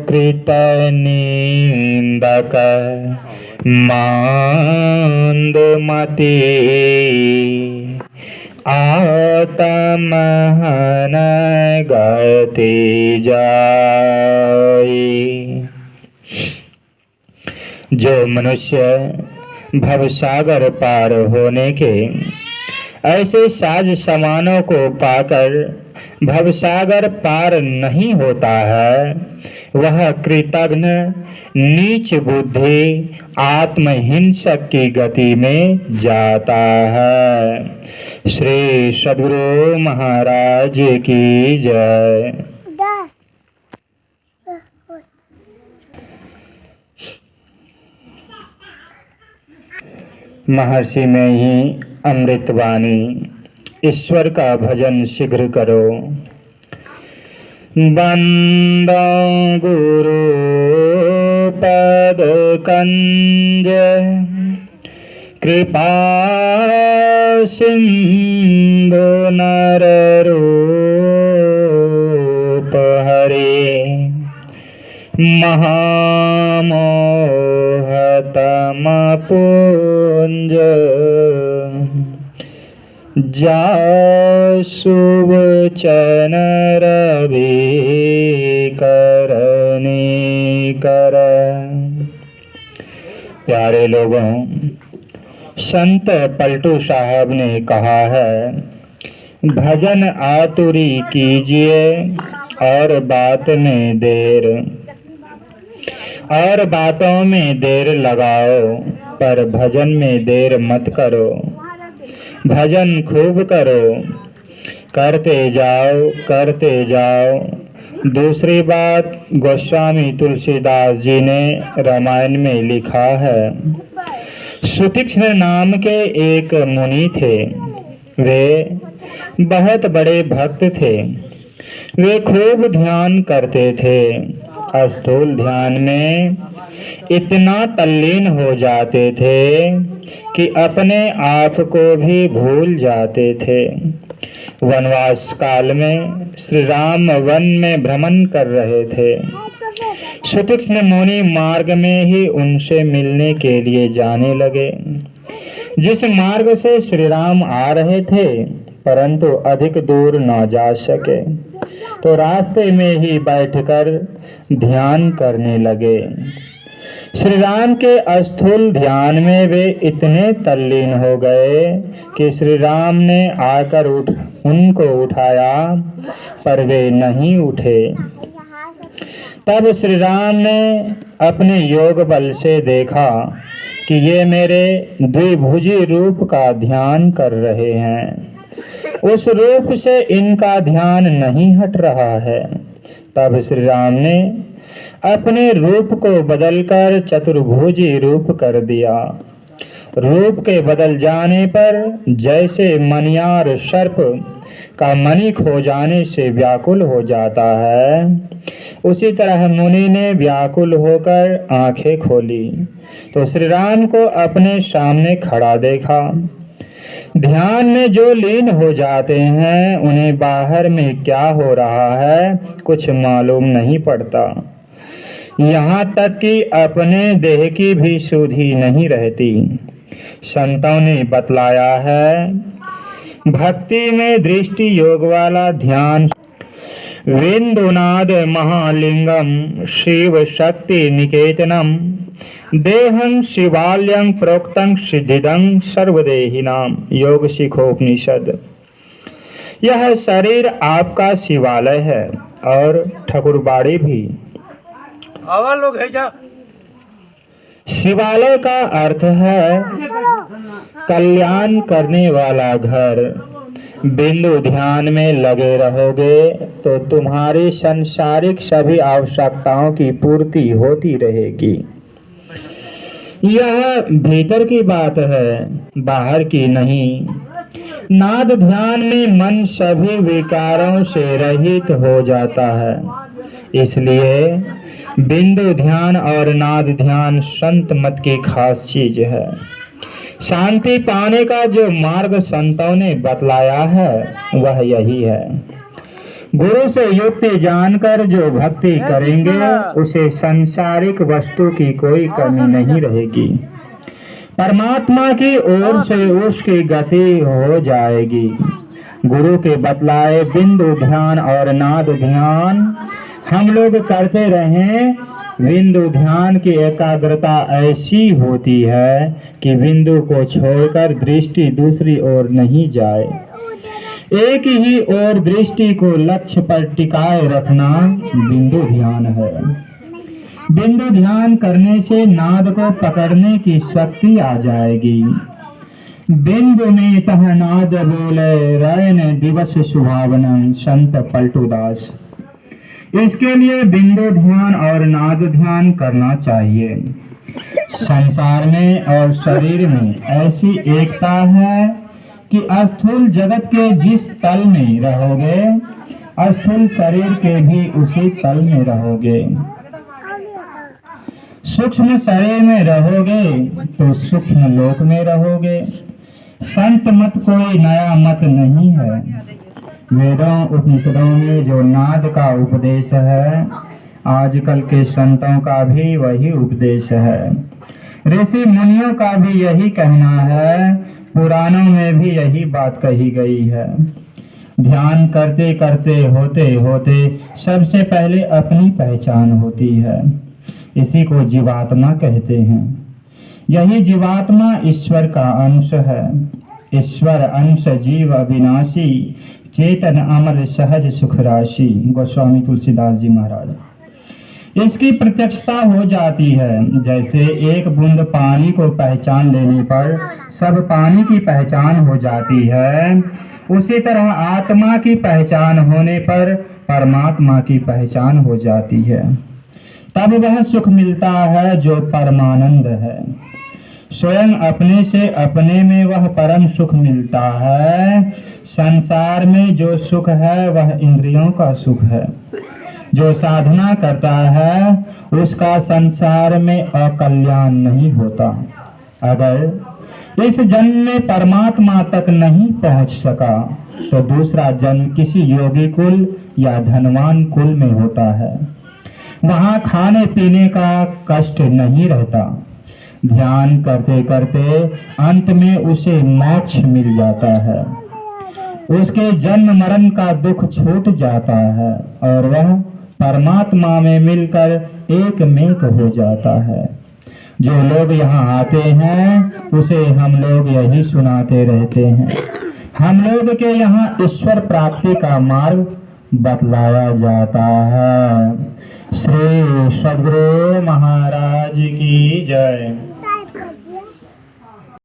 कृत निंदक मंदमति आत्महन गति जाई। जो मनुष्य भवसागर पार होने के ऐसे साज सामानों को पाकर भवसागर पार नहीं होता है, वह कृतघ्न नीच बुद्धि आत्महिंसक की गति में जाता है। श्री सद्गुरु महाराज की जय। महर्षि में ही अमृतवाणी। ईश्वर का भजन शीघ्र करो। बंदो गुरु पद कंज कृपा सिंधु नर रूप हरे महामोहतम पुंज जासुव चन रवि करनी कर। प्यारे लोगों, संत पलटू साहब ने कहा है, भजन आतुरी कीजिए और बातों में देर लगाओ, पर भजन में देर मत करो। भजन खूब करो, करते जाओ। दूसरी बात, गोस्वामी तुलसीदास जी ने रामायण में लिखा है, सुतीक्ष्ण नाम के एक मुनि थे। वे बहुत बड़े भक्त थे। वे खूब ध्यान करते थे। स्थूल ध्यान में इतना तल्लीन हो जाते थे कि अपने आप को भी भूल जाते थे। वनवास काल में श्री राम वन में भ्रमण कर रहे थे। सुतीक्ष्ण मुनि मार्ग में ही उनसे मिलने के लिए जाने लगे। जिस मार्ग से श्री राम आ रहे थे, परंतु अधिक दूर न जा सके, तो रास्ते में ही बैठकर ध्यान करने लगे। श्री राम के स्थूल ध्यान में वे इतने तल्लीन हो गए कि श्री राम ने आकर उनको उठाया, पर वे नहीं उठे। तब श्री राम ने अपने योग बल से देखा कि ये मेरे द्विभुजी रूप का ध्यान कर रहे हैं, उस रूप से इनका ध्यान नहीं हट रहा है। तब श्री राम ने अपने रूप को बदलकर चतुर्भुजी रूप कर दिया। रूप के बदल जाने पर जैसे मणियार सर्प का मणि खो जाने से व्याकुल हो जाता है, उसी तरह मुनि ने व्याकुल होकर आंखें खोली तो श्री राम को अपने सामने खड़ा देखा। ध्यान में जो लीन हो जाते हैं, उन्हें बाहर में क्या हो रहा है कुछ मालूम नहीं पड़ता। यहाँ तक कि अपने देह की भी सुधि नहीं रहती। संतों ने बतलाया है, भक्ति में दृष्टि योग वाला ध्यान विंदुनाद महालिंगम शिव शक्ति निकेतनम देहं शिवालयं प्रोक्तं सिद्धिदं सर्वदेहिनाम। योग शिखोपनिषद। यह शरीर आपका शिवालय है और ठकुरबाड़ी भी। लोग है जा। शिवालय का अर्थ है कल्याण करने वाला घर। बिंदु ध्यान में लगे रहोगे तो तुम्हारी सांसारिक सभी आवश्यकताओं की पूर्ति होती रहेगी। यह भीतर की बात है, बाहर की नहीं। नाद ध्यान में मन सभी विकारों से रहित हो जाता है। इसलिए बिंदु ध्यान और नाद ध्यान संत मत की खास चीज है। शांति पाने का जो मार्ग संतों ने बतलाया है, वह यही है। गुरु से युक्ति जानकर जो भक्ति करेंगे उसे सांसारिक वस्तु की कोई कमी नहीं रहेगी। परमात्मा की ओर से उसकी गति हो जाएगी। गुरु के बतलाए बिंदु ध्यान और नाद ध्यान हम लोग करते रहें। बिंदु ध्यान की एकाग्रता ऐसी होती है कि बिंदु को छोड़कर दृष्टि दूसरी ओर नहीं जाए। एक ही ओर दृष्टि को लक्ष्य पर टिकाए रखना बिंदु ध्यान है। बिंदु ध्यान करने से नाद को पकड़ने की शक्ति आ जाएगी। बिंदु में तह नाद बोले रैन दिवस सुहावनम संत पलटूदास। इसके लिए बिंदु ध्यान और नाद ध्यान करना चाहिए। संसार में और शरीर में ऐसी एकता है कि स्थूल जगत के जिस तल में रहोगे स्थूल शरीर के भी उसी तल में रहोगे। सूक्ष्म शरीर में रहोगे तो सूक्ष्म लोक में रहोगे। संत मत कोई नया मत नहीं है। वेदों उपनिषदों में जो नाद का उपदेश है आजकल के संतों का भी वही उपदेश है। ऋषि मुनियों का भी यही कहना है। पुराणों में भी यही बात कही गई है। ध्यान करते करते होते होते सबसे पहले अपनी पहचान होती है। इसी को जीवात्मा कहते हैं। यही जीवात्मा ईश्वर का अंश है। ईश्वर अंश जीव अविनाशी चेतन अमर सहज सुख राशि। गोस्वामी तुलसीदास जी महाराज। इसकी प्रत्यक्षता हो जाती है। जैसे एक बूंद पानी को पहचान लेने पर सब पानी की पहचान हो जाती है, उसी तरह आत्मा की पहचान होने पर परमात्मा की पहचान हो जाती है। तब वह सुख मिलता है जो परमानंद है। स्वयं अपने से अपने में वह परम सुख मिलता है। संसार में जो सुख है वह इंद्रियों का सुख है। जो साधना करता है उसका संसार में अकल्याण नहीं होता। अगर इस जन्म में परमात्मा तक नहीं पहुंच सका तो दूसरा जन्म किसी योगी कुल या धनवान कुल में होता है। वहां खाने पीने का कष्ट नहीं रहता। ध्यान करते करते अंत में उसे मोक्ष मिल जाता है। उसके जन्म मरण का दुख छूट जाता है और वह परमात्मा में मिलकर एक मेक हो जाता है। जो लोग यहाँ आते हैं उसे हम लोग यही सुनाते रहते हैं। हम लोग के यहाँ ईश्वर प्राप्ति का मार्ग बतलाया जाता है। श्री सद्गुरु महाराज की जय।